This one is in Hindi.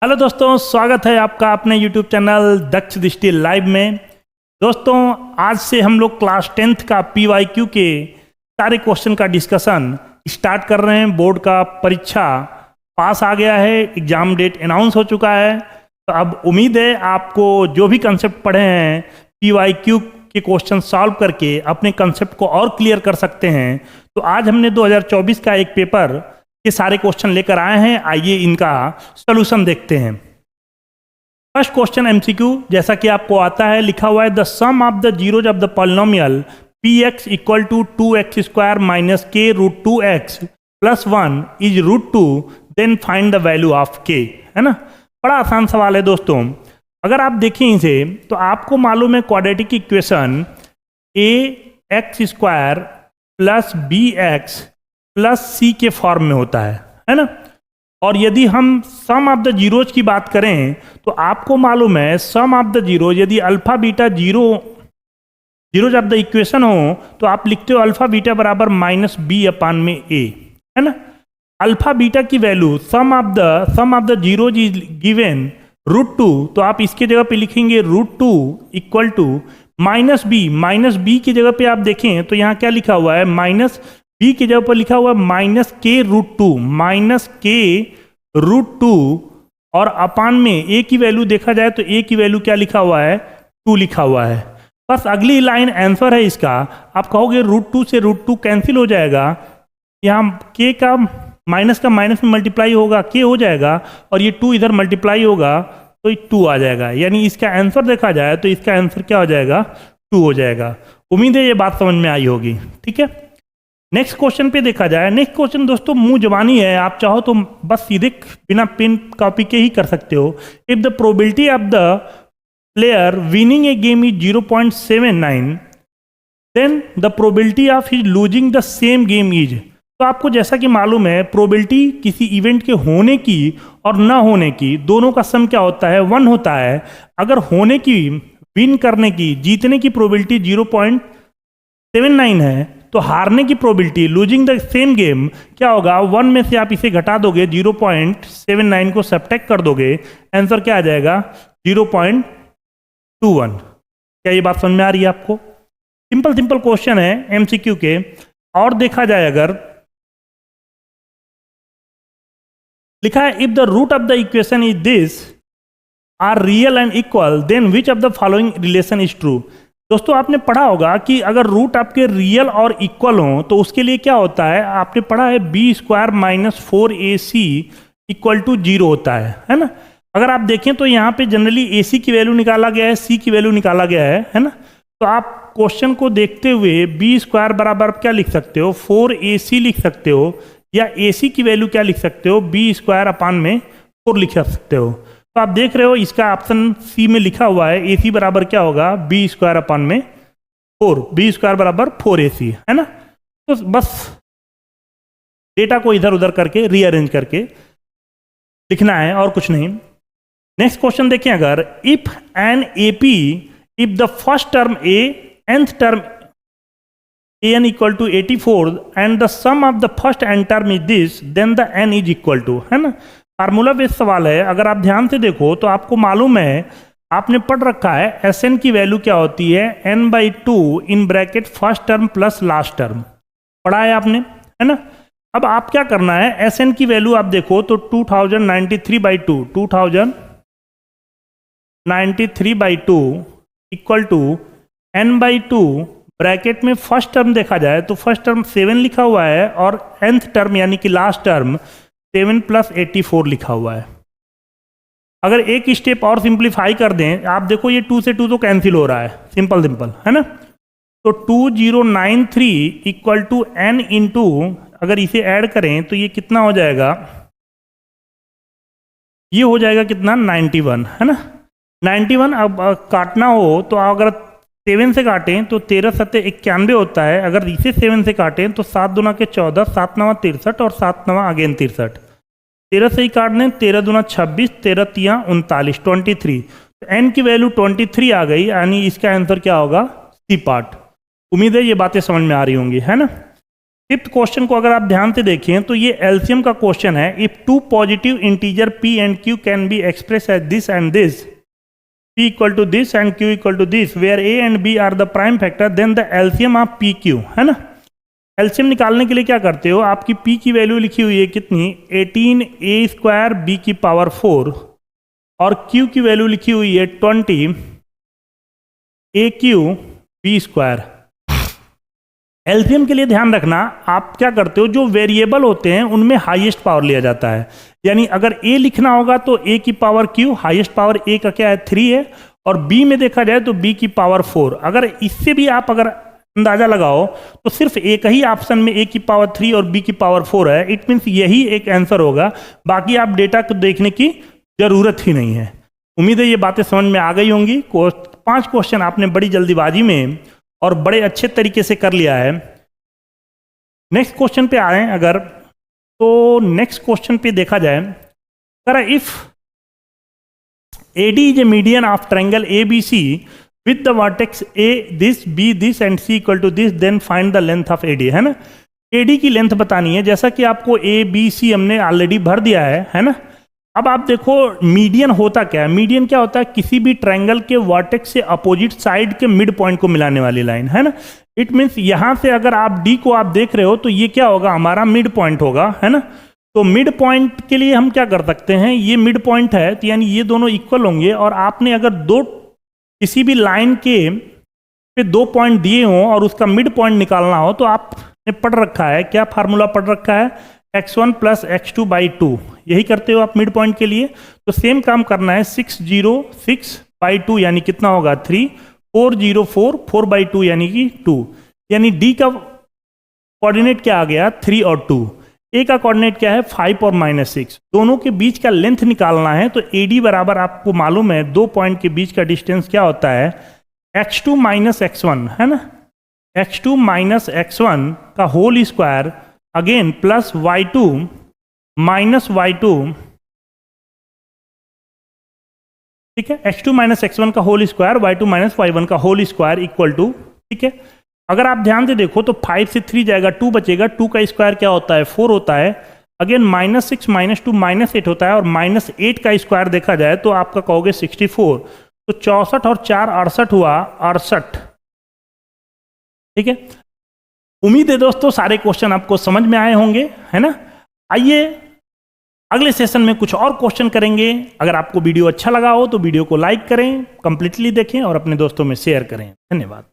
हेलो दोस्तों, स्वागत है आपका अपने यूट्यूब चैनल दक्ष दृष्टि लाइव में। दोस्तों, आज से हम लोग क्लास 10th का PYQ के सारे क्वेश्चन का डिस्कशन स्टार्ट कर रहे हैं। बोर्ड का परीक्षा पास आ गया है, एग्ज़ाम डेट अनाउंस हो चुका है। तो अब उम्मीद है आपको जो भी कंसेप्ट पढ़े हैं PYQ के क्वेश्चन सॉल्व करके अपने कंसेप्ट को और क्लियर कर सकते हैं। तो आज हमने 2024 का एक पेपर ये सारे क्वेश्चन लेकर आए हैं। आइए इनका सॉल्यूशन देखते हैं। फर्स्ट क्वेश्चन MCQ जैसा कि आपको आता है, लिखा हुआ है the sum of the zeros of the polynomial px equal to 2x square minus k root 2x plus 1 is root 2, then find the value of k। है ना, बड़ा आसान सवाल है दोस्तों। अगर आप देखें इसे तो आपको मालूम है quadratic equation ax square plus bx plus c के फॉर्म में होता है ना। और यदि हम सम ऑफ द जीरोज की बात करें तो आपको मालूम है सम ऑफ द जीरो, यदि alpha beta zeros of the equation हो तो आप लिखते हो अल्फा बीटा बराबर माइनस बी अपान में ए, है ना। अल्फा बीटा की value sum of the zeros is given root 2, तो आप इसके जगह पे लिखेंगे root 2 equal to minus B की जगह पे आप देखें तो यहाँ क्या लिखा हुआ है, माइनस बी की जगह पर लिखा हुआ है माइनस के रूट टू और अपान में ए की वैल्यू देखा जाए तो ए की वैल्यू क्या लिखा हुआ है, 2 लिखा हुआ है। बस अगली लाइन आंसर है इसका। आप कहोगे रूट 2 से रूट 2 कैंसिल हो जाएगा, यहाँ के का माइनस में मल्टीप्लाई होगा, के हो जाएगा और ये 2 इधर मल्टीप्लाई होगा तो 2 आ जाएगा। यानी इसका आंसर देखा जाए तो इसका आंसर क्या हो जाएगा, 2 हो जाएगा। उम्मीद है ये बात समझ में आई होगी, ठीक है। नेक्स्ट क्वेश्चन पे देखा जाए। नेक्स्ट क्वेश्चन दोस्तों मुंह जबानी है, आप चाहो तो बस सीधे बिना पेन कॉपी के ही कर सकते हो। If the probability of the player winning a game is 0.79, then the probability of his losing the same game is. तो आपको जैसा कि मालूम है प्रोबेबिलिटी किसी इवेंट के होने की और न होने की दोनों का सम क्या होता है, 1 होता है। अगर होने की, विन करने की, जीतने की प्रोबेबिलिटी 0.79 है तो हारने की probability, losing the same game, क्या होगा, 1 में से आप इसे घटा दोगे, 0.79 को सब्ट्रैक्ट कर दोगे, आंसर क्या आ जाएगा, 0.21। क्या ये बात समझ में आ रही है आपको? सिंपल क्वेश्चन है MCQ के। और देखा जाए अगर लिखा है if the root of the equation is this are real and equal, then which of the following relation is true. दोस्तों आपने पढ़ा होगा कि अगर रूट आपके रियल और इक्वल हों तो उसके लिए क्या होता है, आपने पढ़ा है B square minus 4AC equal to 0 होता है ना। अगर आप देखें तो यहाँ पे जनरली AC की वैल्यू निकाला गया है, C की वैल्यू निकाला गया है ना। तो आप क्वेश्चन को देखते हुए बी स्क्वायर बराबर क्या लिख सकते हो, 4AC लिख सकते हो, या AC की वैल्यू क्या लिख सकते हो, बी स्क्वायर अपान में 4 लिख सकते हो। तो आप देख रहे हो इसका ऑप्शन सी में लिखा हुआ है AC बराबर क्या होगा, बी स्क्वायर अपान में 4, बी स्क्वायर बराबर 4AC, है ना। तो बस डेटा को इधर उधर करके रीअरेंज करके लिखना है और कुछ नहीं। नेक्स्ट क्वेश्चन देखें, अगर if an AP, if the first term A, nth term an equal to 84 and the sum of the first n term is this, then the n is equal to, है ना। फार्मूला बेस्ड सवाल है। अगर आप ध्यान से देखो तो आपको मालूम है, आपने पढ़ रखा है Sn की वैल्यू क्या होती है, n/2 in bracket first term plus last term, पढ़ा है आपने, है ना। अब आप क्या करना है, Sn की वैल्यू आप देखो तो 2093/2 इक्वल टू n/2 ब्रैकेट में फर्स्ट टर्म देखा जाए तो फर्स्ट टर्म 7 लिखा हुआ है और nth टर्म यानी कि लास्ट टर्म 7 + 84 लिखा हुआ है। अगर एक स्टेप और सिंप्लीफाई कर दें, आप देखो ये 2 से 2 तो कैंसिल हो रहा है, सिंपल है ना। तो 2093 इक्वल टू n इंटू, अगर इसे ऐड करें तो ये कितना हो जाएगा, ये हो जाएगा कितना, 91, है ना। 91 अब काटना हो तो अगर 7 से काटें तो 13 × 91 होता है। अगर इसे 7 से काटें तो 7 दूना के 14, 7 9 63 और 7 9 अगेन 63। 13 से ही काट दें, 13 दूना 26, 13 3 39, 23। तो n की वैल्यू 23 आ गई, यानी इसका आंसर क्या होगा, सी पार्ट। उम्मीद है ये बातें समझ में आ रही होंगी, है ना। फिफ्थ क्वेश्चन को अगर आप ध्यान से देखें तो ये एलसीएम का क्वेश्चन है। If two positive integer p and q can be express as this and this, p equal to this and q equal to this, where a and b are the prime factor, then the LCM of p q, है ना। एलसीएम निकालने के लिए क्या करते हो, आपकी p की वैल्यू लिखी हुई है कितनी, 18a स्क्वायर b की पावर 4, और q की वैल्यू लिखी हुई है 20 aq b स्क्वायर। एलसीएम के लिए ध्यान रखना, आप क्या करते हो, जो वेरिएबल होते हैं उनमें हाईएस्ट पावर लिया जाता है। यानी अगर a लिखना होगा तो a की power q, highest power a का क्या है 3 है, और b में देखा जाए तो b की पावर 4। अगर इससे भी आप अगर अंदाजा लगाओ तो सिर्फ एक ही ऑप्शन में a की पावर 3 और b की पावर 4 है। इट मीन्स यही एक आंसर होगा, बाकी आप डेटा को देखने की जरूरत ही नहीं है। उम्मीद है ये बातें समझ में आ गई होंगी। 5 क्वेश्चन आपने बड़ी जल्दीबाजी में और बड़े अच्छे तरीके से कर लिया है। नेक्स्ट क्वेश्चन पे आए अगर, तो नेक्स्ट क्वेश्चन पे देखा जाए, अगर if AD is a median of triangle ABC with the vertex A this, B this and C equal to this, then find the length of AD, है ना। AD की लेंथ बतानी है, जैसा कि आपको ABC हमने ऑलरेडी भर दिया है ना। अब आप देखो मीडियन होता क्या है, मीडियन क्या होता है, किसी भी ट्रायंगल के वर्टेक्स से अपोजिट साइड के मिड पॉइंट को मिलाने वाली लाइन, है ना। इट मीन्स यहां से अगर आप डी को आप देख रहे हो तो ये क्या होगा, हमारा मिड पॉइंट होगा, है ना। तो मिड पॉइंट के लिए हम क्या कर सकते हैं, ये मिड पॉइंट है तो यानी ये दोनों इक्वल होंगे, और आपने अगर किसी भी लाइन के पे 2 पॉइंट दिए हों और उसका मिड पॉइंट निकालना हो तो आपने पढ़ रखा है, क्या फार्मूला पढ़ रखा है, x1 प्लस x2 बाई 2, यही करते हो आप मिड पॉइंट के लिए। तो सेम काम करना है, 606 बाई 2 यानी कितना होगा 3, 404 4 बाई 2 यानी कि 2, यानी डी का कोऑर्डिनेट क्या आ गया 3 और 2, ए का कोऑर्डिनेट क्या है 5 और -6, दोनों के बीच का लेंथ निकालना है। तो AD बराबर आपको मालूम है 2 पॉइंट के बीच का डिस्टेंस क्या होता है, x2 माइनस x1, है ना। x2 माइनस x1 का whole square again plus y2 minus y2, ठीक है, x2 माइनस x1 का whole square, y2 minus y1 का होल स्क्वायर इक्वल टू, ठीक है। अगर आप ध्यान से देखो तो 5 से 3 जाएगा, 2 बचेगा, 2 का स्क्वायर क्या होता है 4 होता है, अगेन -6 -2 -8 होता है, और -8 का स्क्वायर देखा जाए तो आपका कहोगे 64, तो 64 और 4 68 हुआ 68, ठीक है। उम्मीद है दोस्तों सारे क्वेश्चन आपको समझ में आए होंगे, है ना। आइए अगले सेशन में कुछ और क्वेश्चन करेंगे। अगर आपको वीडियो अच्छा लगा हो तो वीडियो को लाइक करें, कंप्लीटली देखें और अपने दोस्तों में शेयर करें। धन्यवाद।